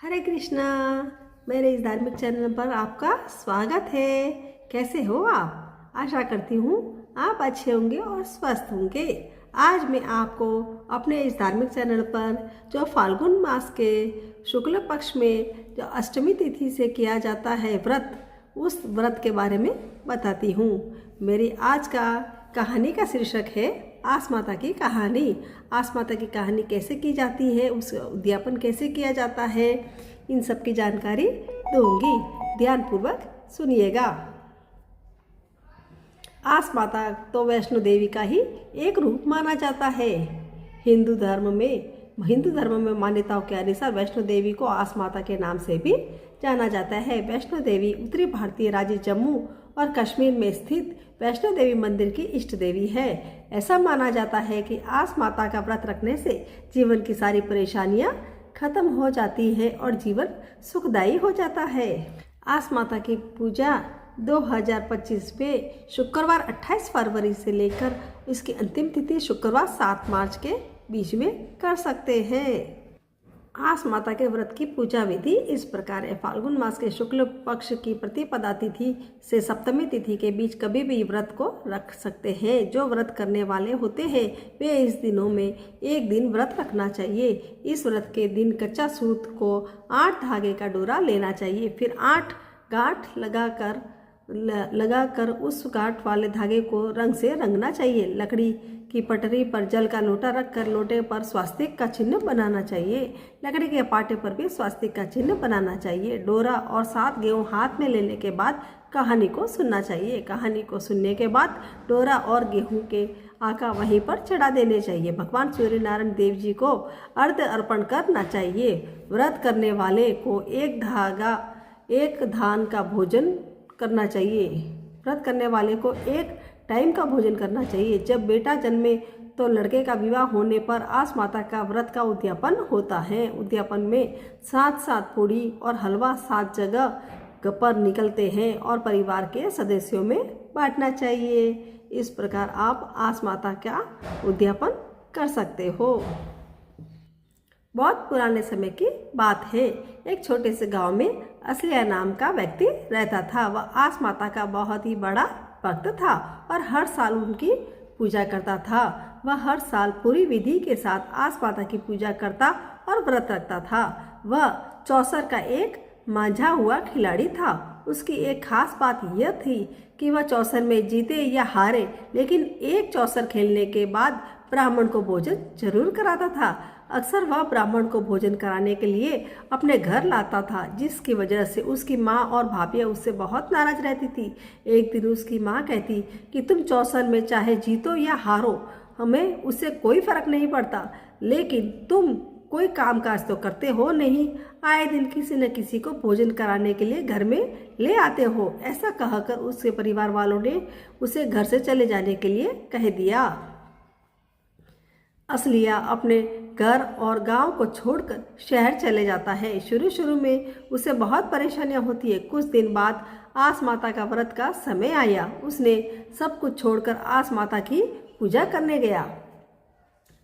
हरे कृष्णा। मेरे इस धार्मिक चैनल पर आपका स्वागत है। कैसे हो आप? आशा करती हूँ आप अच्छे होंगे और स्वस्थ होंगे। आज मैं आपको अपने इस धार्मिक चैनल पर जो फाल्गुन मास के शुक्ल पक्ष में जो अष्टमी तिथि से किया जाता है व्रत, उस व्रत के बारे में बताती हूँ। मेरी आज का कहानी का शीर्षक है आस माता की कहानी। आस माता की कहानी कैसे की जाती है, उसका उद्यापन कैसे किया जाता है, इन सब की जानकारी दूंगी। ध्यानपूर्वक सुनिएगा। आस माता तो वैष्णो देवी का ही एक रूप माना जाता है। हिंदू धर्म में मान्यताओं के अनुसार वैष्णो देवी को आस माता के नाम से भी जाना जाता है। वैष्णो देवी उत्तरी भारतीय राज्य जम्मू और कश्मीर में स्थित वैष्णो देवी मंदिर की इष्ट देवी है। ऐसा माना जाता है कि आस माता का व्रत रखने से जीवन की सारी परेशानियां खत्म हो जाती है और जीवन सुखदायी हो जाता है। आस माता की पूजा 2025 में शुक्रवार 28 फरवरी से लेकर इसकी अंतिम तिथि शुक्रवार 7 मार्च के बीच में कर सकते हैं। आस माता के व्रत की पूजा विधि इस प्रकार है। फाल्गुन मास के शुक्ल पक्ष की प्रतिपदा तिथि से सप्तमी तिथि के बीच कभी भी व्रत को रख सकते हैं। जो व्रत करने वाले होते हैं वे इस दिनों में एक दिन व्रत रखना चाहिए। इस व्रत के दिन कच्चा सूत को 8 धागे का डोरा लेना चाहिए। फिर 8 गांठ लगाकर उस गांठ वाले धागे को रंग से रंगना चाहिए। लकड़ी की पटरी पर जल का लोटा रखकर लोटे पर स्वास्तिक का चिन्ह बनाना चाहिए। लकड़ी के पाटे पर भी स्वास्तिक का चिन्ह बनाना चाहिए। डोरा और 7 गेहूं हाथ में लेने के बाद कहानी को सुनना चाहिए। कहानी को सुनने के बाद डोरा और गेहूं के आका वहीं पर चढ़ा देने चाहिए। भगवान सूर्य नारायण देव जी को अर्घ्य अर्पण करना चाहिए। व्रत करने वाले को एक धान का भोजन करना चाहिए। व्रत करने वाले को एक टाइम का भोजन करना चाहिए। जब बेटा जन्मे तो लड़के का विवाह होने पर आस माता का व्रत का उद्यापन होता है। उद्यापन में 7 पूड़ी और हलवा 7 जगह पर निकलते हैं और परिवार के सदस्यों में बांटना चाहिए। इस प्रकार आप आस माता का उद्यापन कर सकते हो। बहुत पुराने समय की बात है। एक छोटे से गांव में असलिया नाम का व्यक्ति रहता था। वह आस माता का बहुत ही बड़ा भक्त था और हर साल उनकी पूजा करता था। वह हर साल पूरी विधि के साथ आस माता की पूजा करता और व्रत रखता था। वह चौसर का एक मांझा हुआ खिलाड़ी था। उसकी एक खास बात यह थी कि वह चौसर में जीते या हारे, लेकिन एक चौसर खेलने के बाद ब्राह्मण को भोजन जरूर कराता था। अक्सर वह ब्राह्मण को भोजन कराने के लिए अपने घर लाता था, जिसकी वजह से उसकी माँ और भाभियाँ उससे बहुत नाराज रहती थी। एक दिन उसकी माँ कहती कि तुम चौसर में चाहे जीतो या हारो, हमें उससे कोई फर्क नहीं पड़ता, लेकिन तुम कोई काम काज तो करते हो नहीं। आए दिन किसी न किसी को भोजन कराने के लिए घर में ले आते हो। ऐसा कहकर उसके परिवार वालों ने उसे घर से चले जाने के लिए कह दिया। असलिया अपने घर और गांव को छोड़कर शहर चले जाता है। शुरू में उसे बहुत परेशानियां होती है। कुछ दिन बाद आस माता का व्रत का समय आया। उसने सब कुछ छोड़कर आस माता की पूजा करने गया।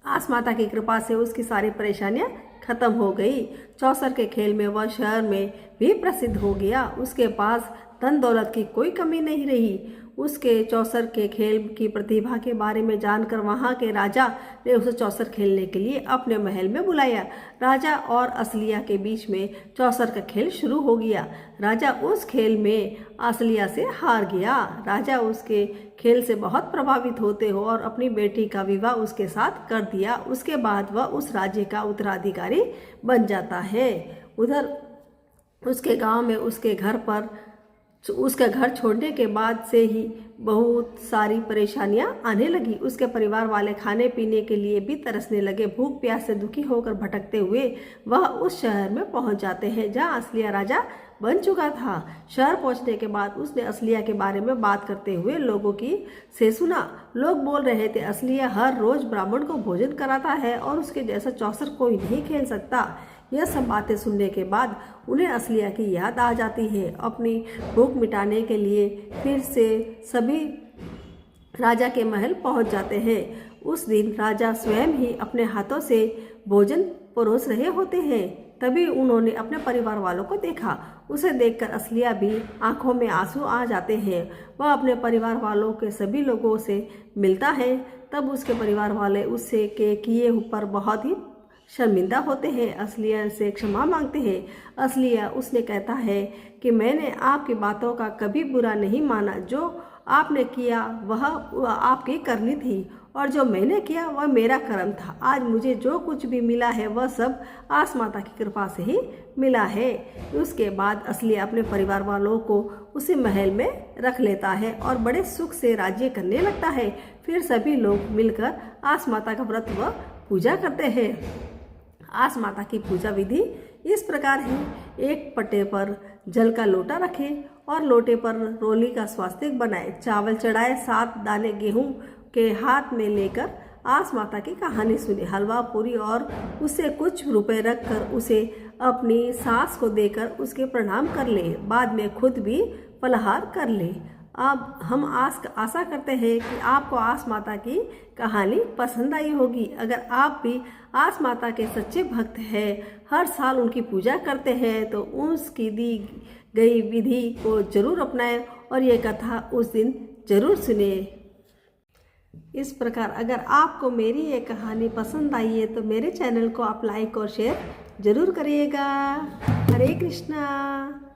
आस माता की कृपा से उसकी सारी परेशानियां खत्म हो गई। चौसर के खेल में वह शहर में भी प्रसिद्ध हो गया। उसके पास धन दौलत की कोई कमी नहीं रही। उसके चौसर के खेल की प्रतिभा के बारे में जानकर वहां के राजा ने उसे चौसर खेलने के लिए अपने महल में बुलाया। राजा और असलिया के बीच में चौसर का खेल शुरू हो गया। राजा उस खेल में असलिया से हार गया। राजा उसके खेल से बहुत प्रभावित होते हो और अपनी बेटी का विवाह उसके साथ कर दिया। उसके बाद वह उस राज्य का उत्तराधिकारी बन जाता है। उधर उसके गांव में उसका घर छोड़ने के बाद से ही बहुत सारी परेशानियां आने लगी। उसके परिवार वाले खाने पीने के लिए भी तरसने लगे। भूख प्यास से दुखी होकर भटकते हुए वह उस शहर में पहुंच जाते हैं जहां असलिया राजा बन चुका था। शहर पहुंचने के बाद उसने असलिया के बारे में बात करते हुए लोगों की से सुना। लोग बोल रहे थे असलिया हर रोज ब्राह्मण को भोजन कराता है और उसके जैसा चौसर कोई नहीं खेल सकता। यह सब बातें सुनने के बाद उन्हें असलिया की याद आ जाती है। अपनी भूख मिटाने के लिए फिर से सभी राजा के महल पहुंच जाते हैं। उस दिन राजा स्वयं ही अपने हाथों से भोजन परोस रहे होते हैं। तभी उन्होंने अपने परिवार वालों को देखा। उसे देखकर असलिया भी आंखों में आंसू आ जाते हैं। वह अपने परिवार वालों के सभी लोगों से मिलता है। तब उसके परिवार वाले उससे के किए ऊपर बहुत ही शर्मिंदा होते हैं। असलिया से क्षमा मांगते हैं। असलिया उसने कहता है कि मैंने आपकी बातों का कभी बुरा नहीं माना। जो आपने किया वह आपकी करनी थी और जो मैंने किया वह मेरा कर्म था। आज मुझे जो कुछ भी मिला है वह सब आस माता की कृपा से ही मिला है। उसके बाद असलिया अपने परिवार वालों को उसी महल में रख लेता है और बड़े सुख से राज्य करने लगता है। फिर सभी लोग मिलकर आस माता का व्रत व पूजा करते हैं। आस माता की पूजा विधि इस प्रकार है। एक पट्टे पर जल का लोटा रखें और लोटे पर रोली का स्वास्तिक बनाए, चावल चढ़ाए, 7 दाने गेहूं के हाथ में लेकर आस माता की कहानी सुने। हलवा पूरी और उससे कुछ रुपए रखकर उसे अपनी सास को देकर उसके प्रणाम कर ले। बाद में खुद भी फलाहार कर ले। अब हम आशा करते हैं कि आपको आस माता की कहानी पसंद आई होगी। अगर आप भी आस माता के सच्चे भक्त हैं, हर साल उनकी पूजा करते हैं, तो उसकी दी गई विधि को जरूर अपनाएं और ये कथा उस दिन जरूर सुने। इस प्रकार अगर आपको मेरी ये कहानी पसंद आई है तो मेरे चैनल को आप लाइक और शेयर जरूर करिएगा। हरे कृष्णा।